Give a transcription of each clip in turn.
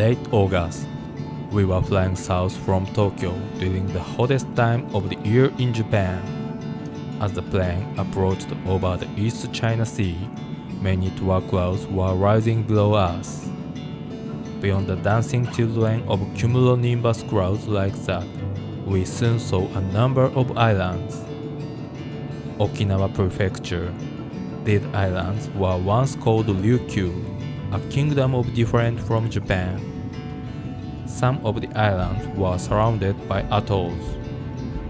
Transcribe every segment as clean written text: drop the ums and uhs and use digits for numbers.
late August. We were flying south from Tokyo during the hottest time of the year in Japan. As the plane approached over the East China Sea, many tour clouds were rising below us. Beyond the dancing children of cumulonimbus clouds like that, we soon saw a number of islands. Okinawa Prefecture. These islands were once called Ryukyu, a kingdom of different from Japan. Some of the islands were surrounded by atolls,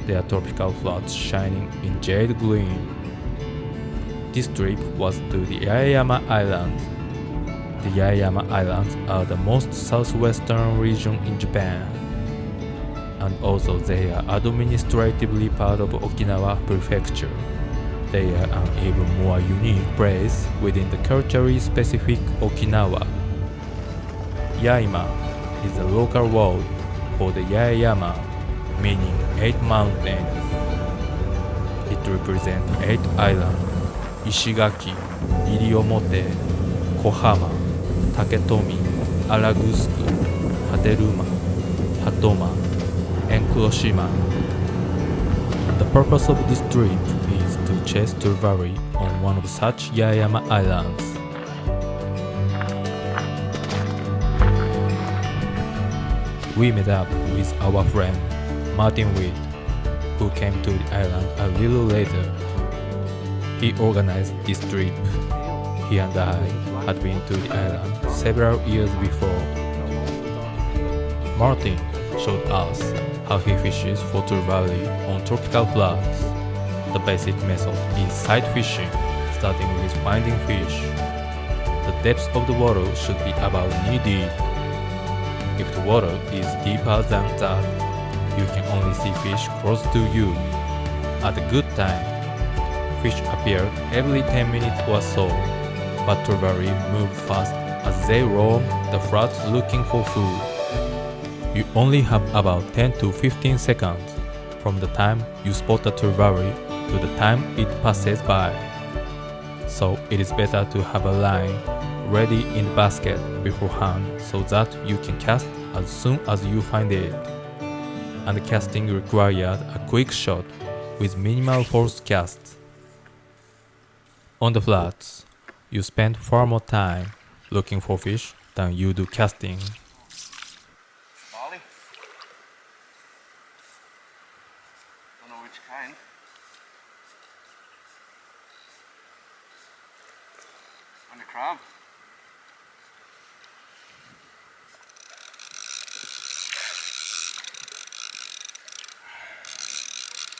their tropical floods shining in jade green. This trip was to the Yaeyama Islands. The Yaeyama Islands are the most southwestern region in Japan, and although they are administratively part of Okinawa Prefecture, they are an even more unique place within the culturally specific Okinawa. Yaima is the local word for the Yaeyama, meaning 8 mountains. It represents 8 islands: Ishigaki, Iriomote, Kohama, Taketomi, Aragusuku, Hateruma, Hatoma, and Kuroshima. The purpose of this trip is to chase Trevally on one of such Yaeyama islands. We met up with our friend Martin Witt, who came to the island a little later. He organized this trip. He and I had been to the island several years before. Martin showed us how he fishes for Trevally on tropical floods. The basic method is sight fishing, starting with finding fish. The depth of the water should be about knee deep. If the water is deeper than that, you can only see fish close to you. At a good time, fish appeared every 10 minutes or so, but Trevally moved fast as they roam the flats looking for food. You only have about 10 to 15 seconds from the time you spot the Trevally to the time it passes by. So it is better to have a line ready in the basket beforehand so that you can cast as soon as you find it. And casting required a quick shot with minimal force cast. On the flats, you spend far more time looking for fish than you do casting. Molly? Don't know which kind. And a crab.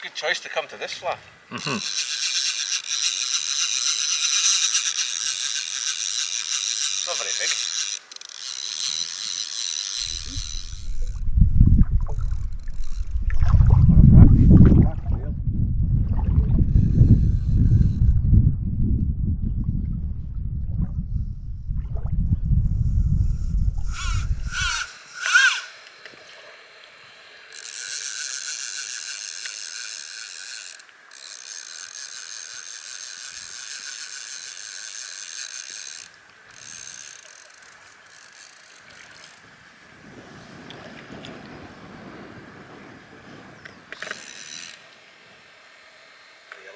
Good choice to come to this flat. It's not very big.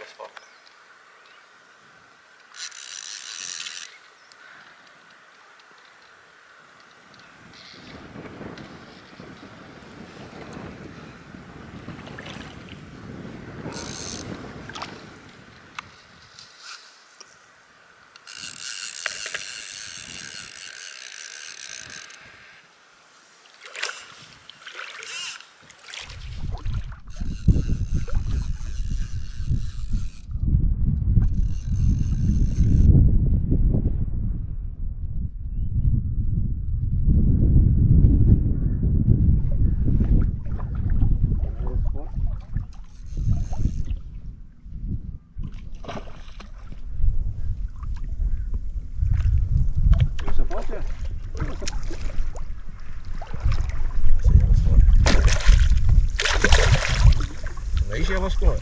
Spot. Nice yellow spot.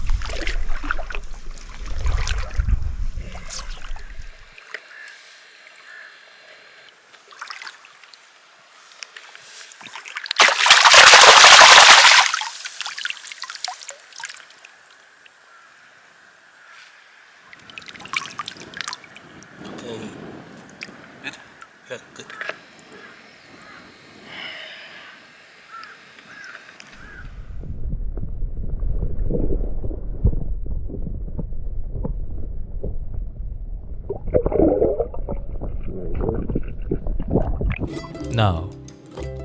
끝. Now,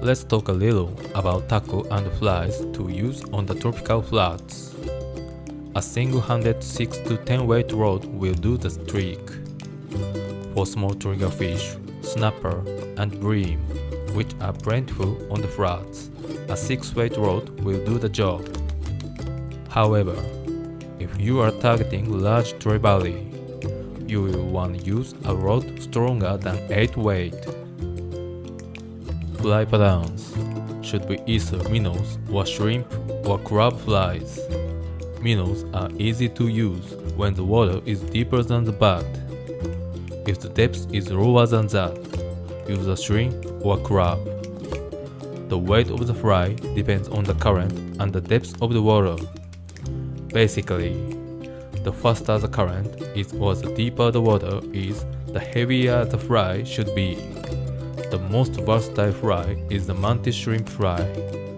let's talk a little about tackle and flies to use on the tropical flats. A single-handed 6 to 10 weight rod will do the trick. For small triggerfish, snapper, and bream, which are plentiful on the flats, a 6 weight rod will do the job. However, if you are targeting large Trevally, you will want to use a rod stronger than 8 weight. Fly patterns should be either minnows or shrimp or crab flies. Minnows are easy to use when the water is deeper than the bed. If the depth is lower than that, use a shrimp or crab. The weight of the fly depends on the current and the depth of the water. Basically, the faster the current is or the deeper the water is, the heavier the fly should be. The most versatile fry is the mantis shrimp fry.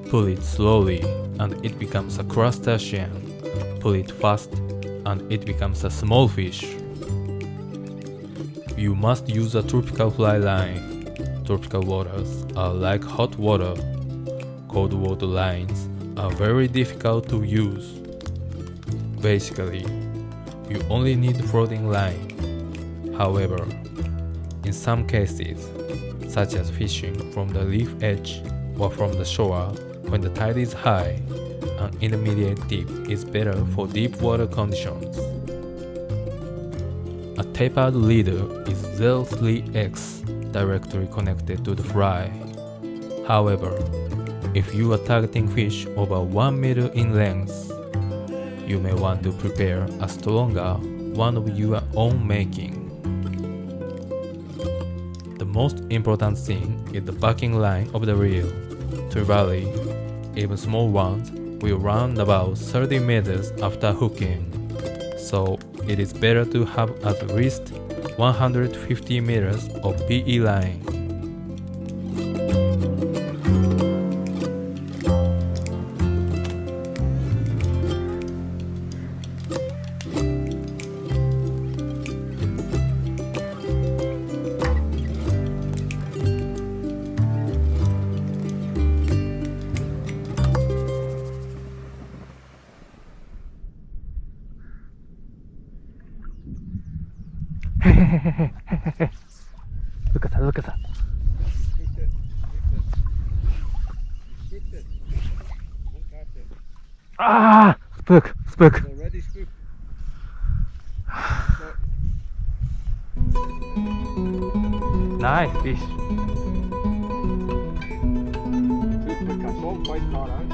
Pull it slowly and it becomes a crustacean. Pull it fast and it becomes a small fish. You must use a tropical fly line. Tropical waters are like hot water. Cold water lines are very difficult to use. Basically, you only need floating line. However, in some cases, such as fishing from the reef edge or from the shore when the tide is high, an intermediate tip is better for deep water conditions. A tapered leader is 03X directly connected to the fly. However, if you are targeting fish over 1 meter in length, you may want to prepare a stronger one of your own making. The most important thing is the backing line of the reel. Trevally, even small ones, will run about 30 meters after hooking, so it is better to have at least 150 meters of PE line. Look at that, look at that. Ah! Spook, spook. Already spook. Nice fish. Too quick, I saw him quite far out.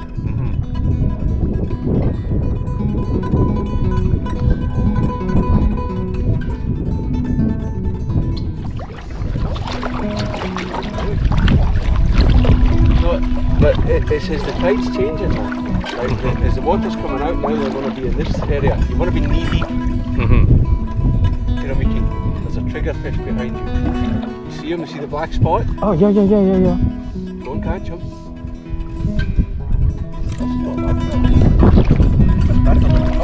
But it says the tide's changing now. Like, as the water's coming out now, they're going to be in this area. You want to be knee deep. You know, Mickey, there's a triggerfish behind you. You see him? You see the black spot? Oh, yeah. Go and catch him. That's not bad. That's not bad.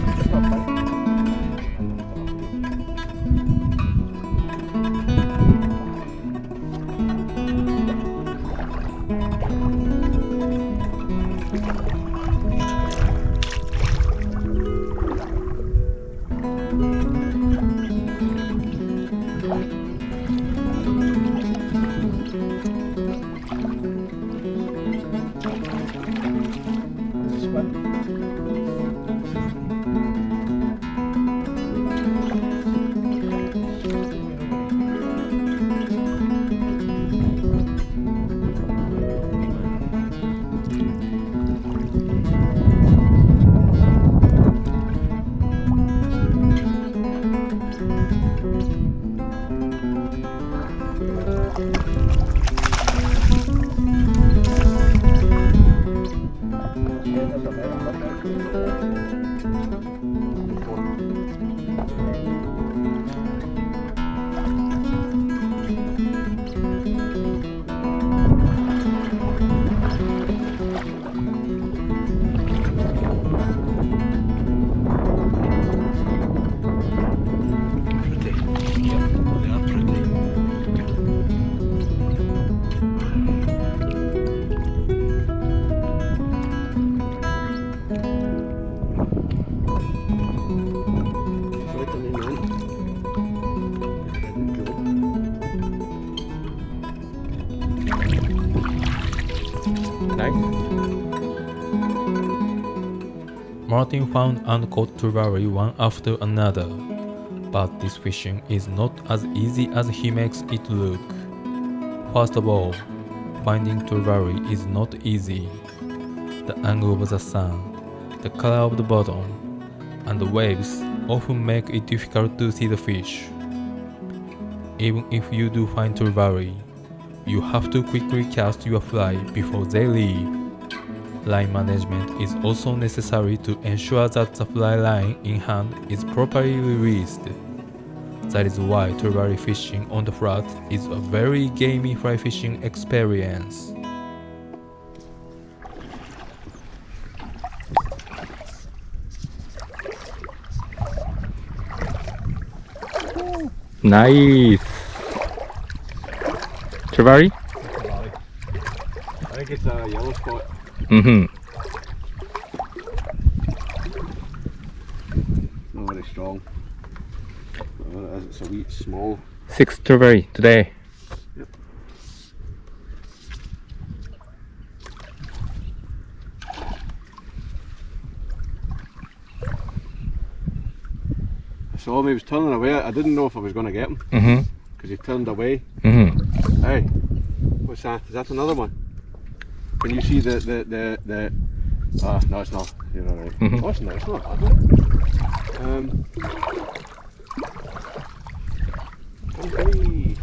That's not bad. right? Martin found and caught Trevally one after another, but this fishing is not as easy as he makes it look. First of all, finding Trevally is not easy. The angle of the sun, the color of the bottom, and the waves often make it difficult to see the fish. Even if you do find Trevally, you have to quickly cast your fly before they leave. Line management is also necessary to ensure that the fly line in hand is properly released. That is why Trevally fishing on the flats is a very gamey fly fishing experience. Nice. Trevally? I think it's a yellow spot. Not very strong. It's a wee small. 6 Trevally today. Yep. I saw him, he was turning away. I didn't know if I was going to get him because he turned away. Hey, what's that? Is that another one? Can you see the no, it's not. You're alright. Oh, it's not. It's not. Okay.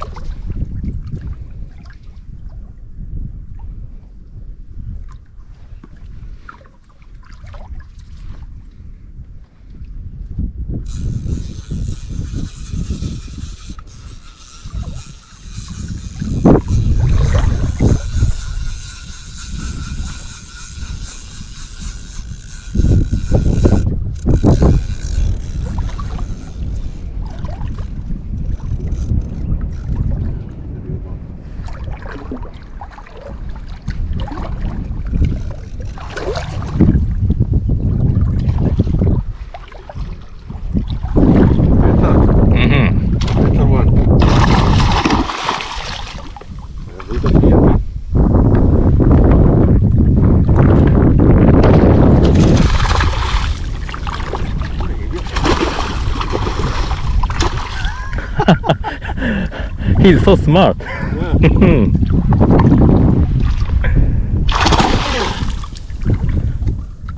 He's so smart. Yeah.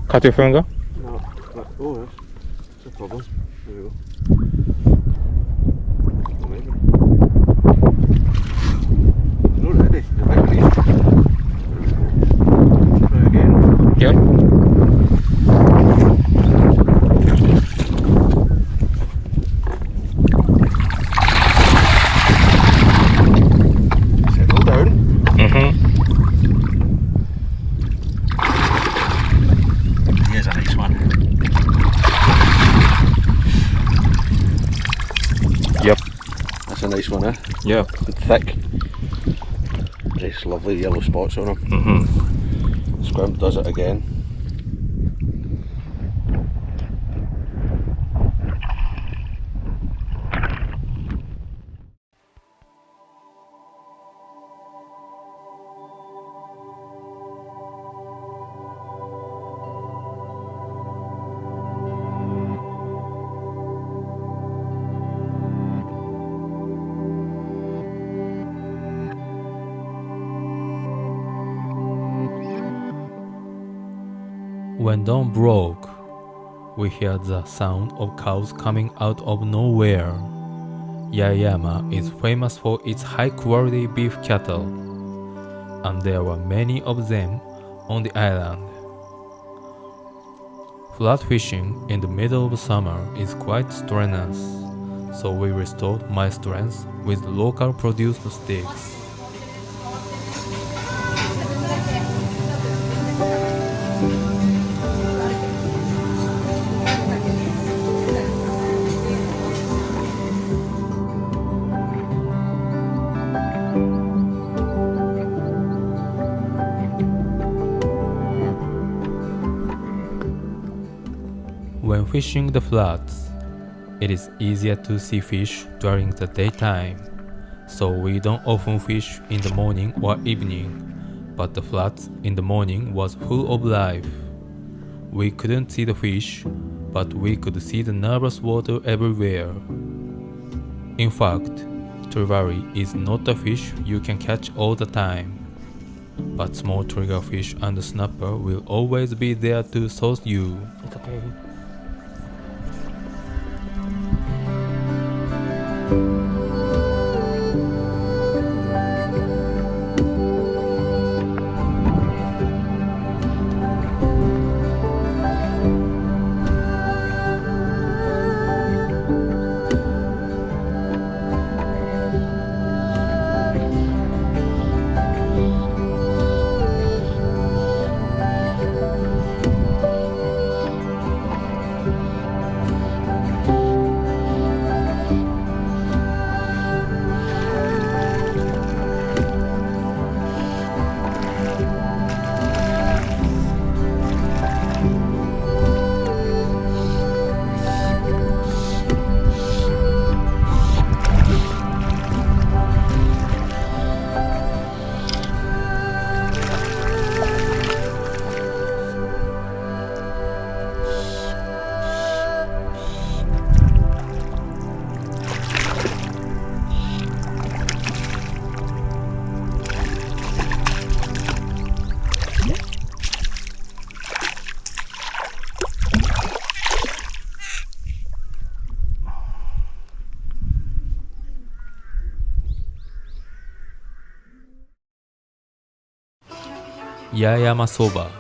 Cut your finger? No. Oh, that's a problem. There we go. Maybe. Not ready. You're back ready. Try again. Yep. Settle down. Here's a nice one. Yep. That's a nice one, eh? Yep. It's thick. Nice lovely yellow spots on him. Squimp does it again. When dawn broke, we heard the sound of cows coming out of nowhere. Yaeyama is famous for its high-quality beef cattle, and there were many of them on the island. Flat fishing in the middle of summer is quite strenuous, so we restored my strength with local produced sticks. When fishing the flats, it is easier to see fish during the daytime, so we don't often fish in the morning or evening, but the flats in the morning was full of life. We couldn't see the fish, but we could see the nervous water everywhere. In fact, Trevally is not a fish you can catch all the time, but small triggerfish and snapper will always be there to source you. It's okay. Yaeyama soba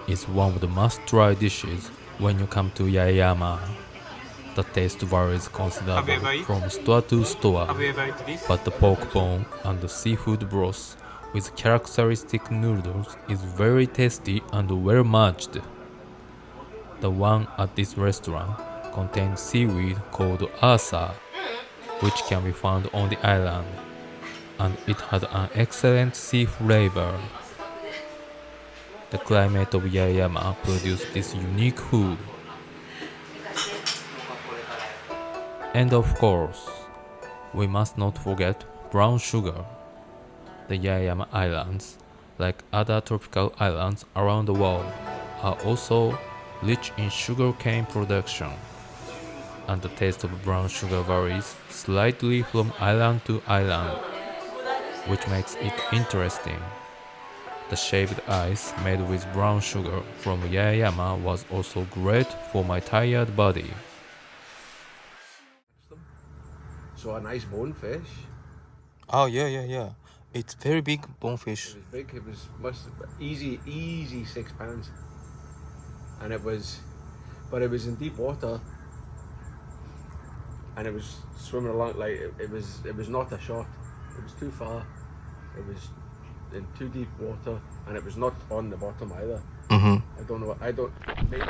is one of the must-try dishes when you come to Yaeyama. The taste varies considerably from store to store, but the pork bone and the seafood broth with characteristic noodles is very tasty and well matched. The one at this restaurant contains seaweed called asa, which can be found on the island, and it had an excellent sea flavor. The climate of Yaeyama produced this unique food. And of course, we must not forget brown sugar. The Yaeyama Islands, like other tropical islands around the world, are also rich in sugarcane production, and the taste of brown sugar varies slightly from island to island, which makes it interesting. The shaved ice made with brown sugar from Yaeyama was also great for my tired body. So a nice bonefish. Oh yeah. It's very big bonefish. It was big. It was easy 6 pounds, and it was in deep water, and it was swimming along like it was not a shot. It was too far. It was in too deep water, and it was not on the bottom either. I don't know. Maybe.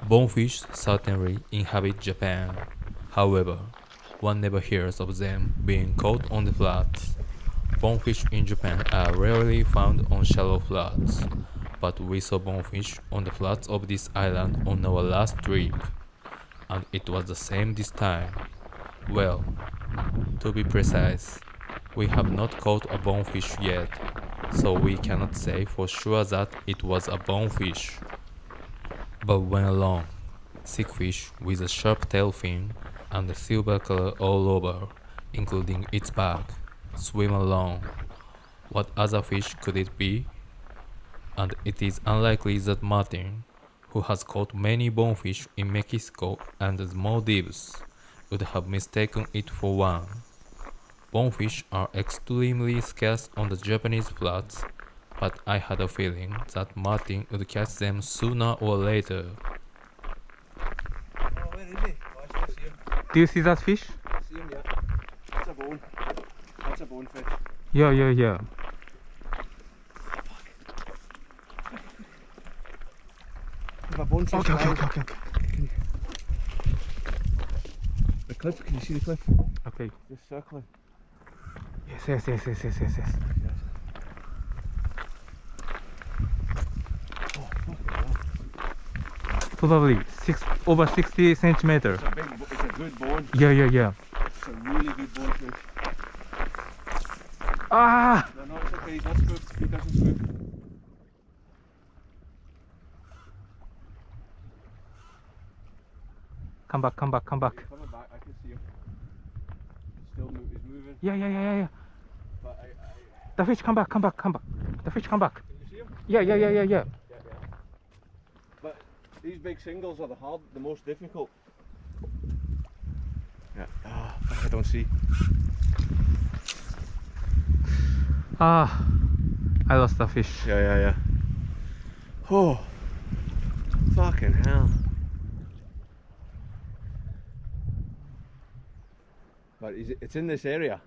Bonefish certainly inhabit Japan. However, one never hears of them being caught on the flats. Bonefish in Japan are rarely found on shallow flats, but we saw bonefish on the flats of this island on our last trip, and it was the same this time. Well, to be precise, we have not caught a bonefish yet, so we cannot say for sure that it was a bonefish. But when a long, thick fish with a sharp tail fin and a silver color all over, including its back, swim along, what other fish could it be? And it is unlikely that Martin, who has caught many bonefish in Mexico and the Maldives, would have mistaken it for one. Bonefish are extremely scarce on the Japanese flats, but I had a feeling that Martin would catch them sooner or later. Oh, where is he? Oh, I still see him. Do you see that fish? I see him, yeah. That's a bone. That's a bonefish. Yeah. If a bonefish. Okay. The cliff, can you see the cliff? Okay. Just circling. Yes. Oh, fucking hell. Probably over 60 centimeters. It's a good bone. Yeah. It's a really good bonefish. Ah! No, it's okay, he's not spooked. He doesn't swim. Come back, come back, come back. He's coming back, I can see him. He's moving. Yeah. But The fish, come back, come back, come back. The fish, come back. can you see him? Yeah. Yeah. But these big singles are the most difficult. Yeah. Ah, I don't see. Ah, I lost the fish. Yeah. Oh, fucking hell. But it's in this area.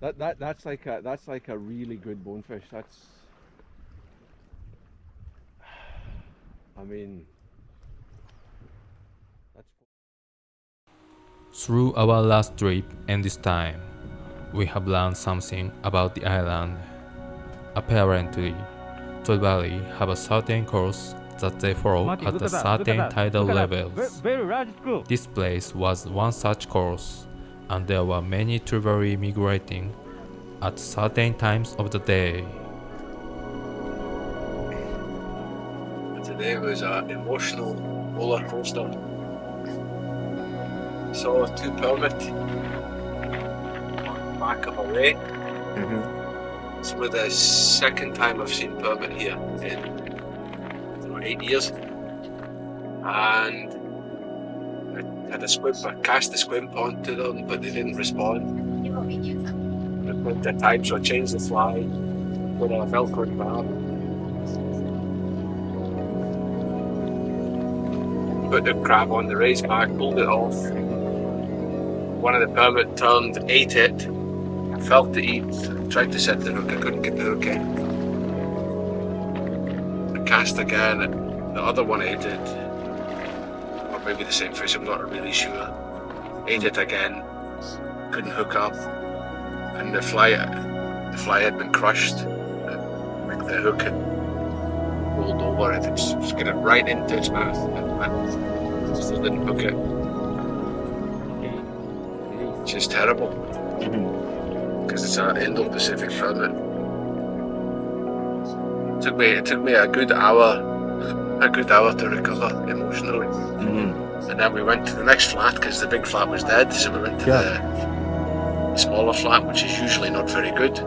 That's like a really good bonefish. I mean, that's. Through our last trip and this time, we have learned something about the island. Apparently, Trevally have a certain course that they follow at a certain tidal levels. Very large school. This place was one such course, and there were many Trevally migrating at certain times of the day. Today was an emotional roller coaster. Saw two permit on the back of a way. It's for the second time I've seen permit here in 8 years. And I had I cast the squimp onto them, but they didn't respond. I put the time, so I changed the fly with a Velcro grab. Put the crab on the raised back, pulled it off. One of the permit turned, ate it, felt the eat, tried to set the hook, I couldn't get the hook in. I cast again, the other one ate it, or maybe the same fish, I'm not really sure. Ate it again, couldn't hook up, and the fly had been crushed, like the hook had rolled over it, just got it right into its mouth, and still didn't hook it. It's just terrible. Because it's an Indo-Pacific permit. It took me a good hour to recover emotionally. And then we went to the next flat because the big flat was dead, so we went to the smaller flat, which is usually not very good.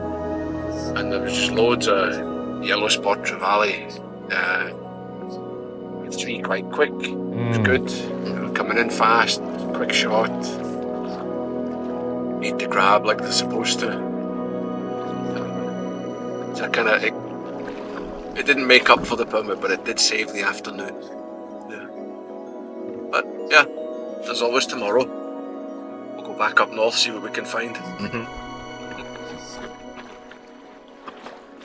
And there was just loads of yellow spot Trevally. Three quite quick. It was good. They were coming in fast, quick shot. Eat the crab like they're supposed to. So it didn't make up for the permit, but it did save the afternoon. Yeah. But yeah, there's always tomorrow. We'll go back up north, see what we can find.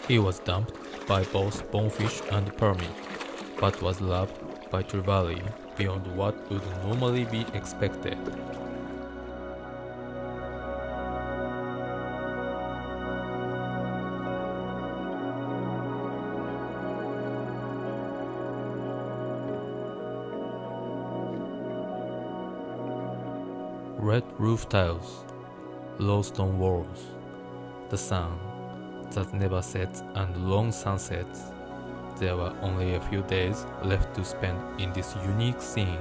He was dumped by both bonefish and permit, but was loved by Trevally beyond what would normally be expected. Red roof tiles, low stone walls, the sun that never sets and long sunsets. There were only a few days left to spend in this unique scene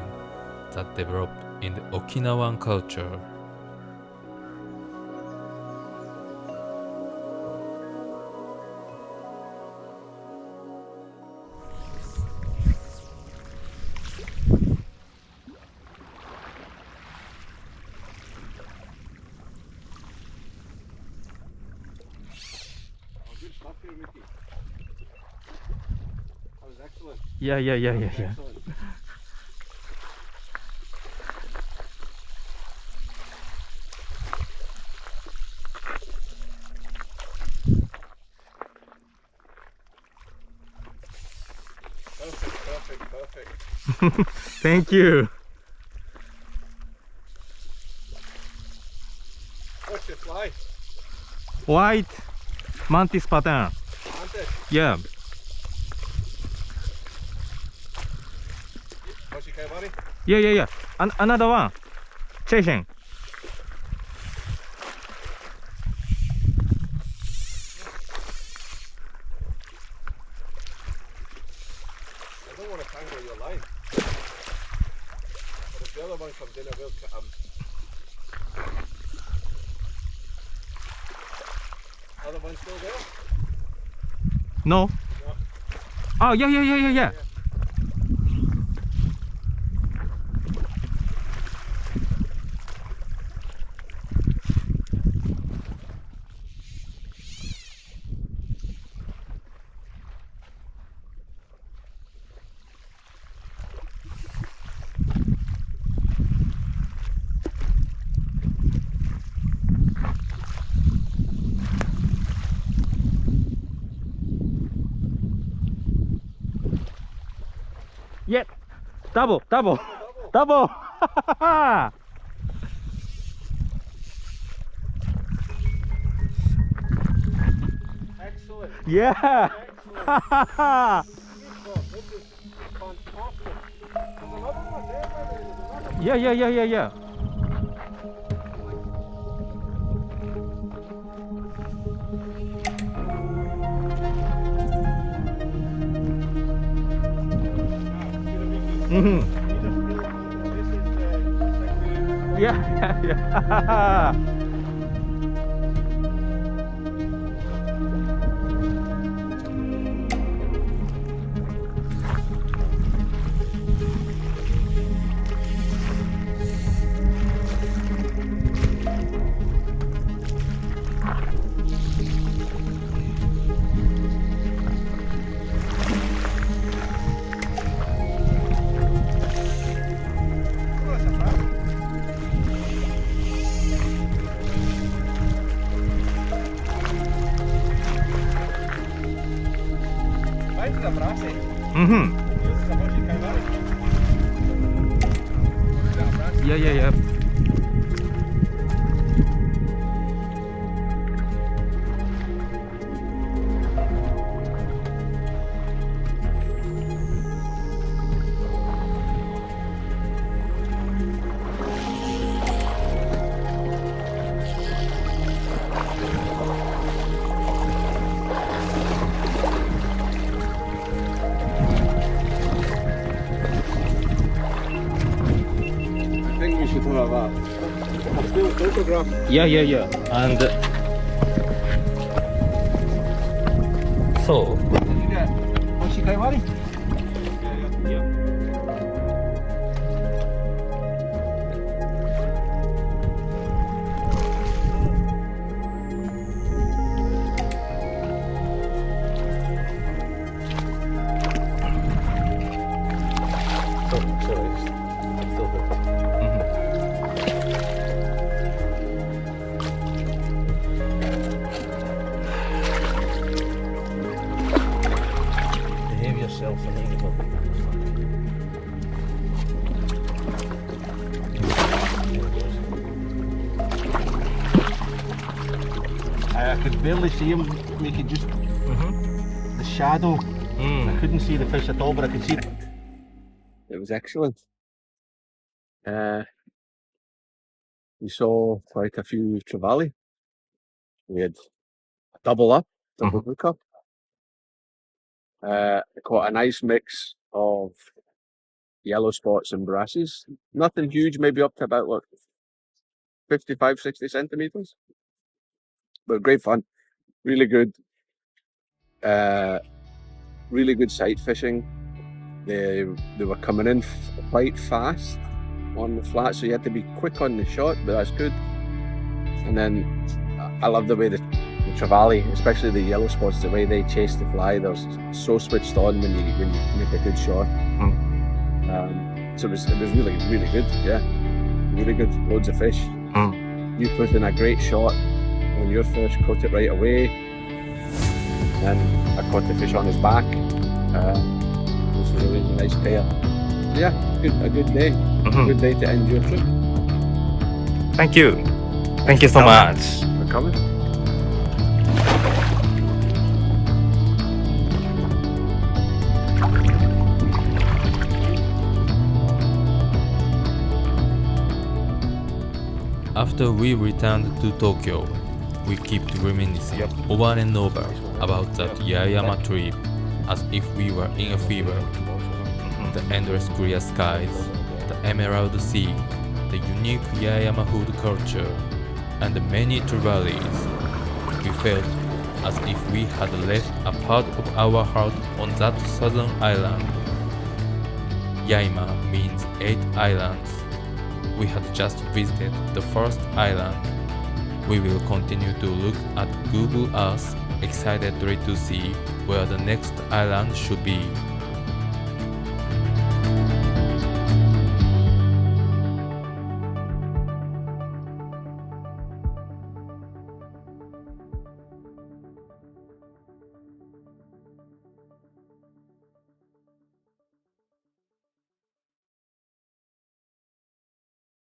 that developed in the Okinawan culture. Good stuff here, Mickey. That was excellent. Yeah. Excellent. Perfect. Thank you. What's your fly? White mantis pattern. Mantis. Yeah. What's your skibarri? Yeah. Another one. Chasing. other one comes in, I will cut him. Other one still there? No. No. Oh, yeah. Yeah, double. Excellent. Yeah. Excellent. This is fantastic. There's another one there, by the way. There's another one. Yeah. Mm-hmm. Yeah. Mm-hmm. Yeah. I think we should have a still photograph. Yeah. And so. Did you get šti𝖺yiЛρι? Yeah. Behave yourself and then I could barely see him, make it just the shadow. I couldn't see the fish at all, but I could see it. It was excellent. We saw quite a few Trevally. We had a double hook up. Quite a nice mix of yellow spots and brasses. Nothing huge, maybe up to about what, 55-60 centimeters. But great fun. Really good. Really good sight fishing. They were coming in quite fast on the flat, so you had to be quick on the shot, but that's good. And then I love the way the Trevally, especially the yellow spots, the way they chase the fly. They're so switched on when you make a good shot. So it was really good. Yeah, really good. Loads of fish. You put in a great shot on your fish, caught it right away, and I caught the fish on his back. This was a really nice pair. So yeah, a good day. Good day to end your trip. Thank you so much for coming. After we returned to Tokyo, we kept reminiscing over and over about that Yaeyama trip as if we were in a fever. The endless clear skies, the Emerald Sea, the unique Yaeyama food culture, and the many Trevallies. We felt as if we had left a part of our heart on that southern island. Yaima means 8 islands. We had just visited the first island. We will continue to look at Google Earth excitedly to see where the next island should be.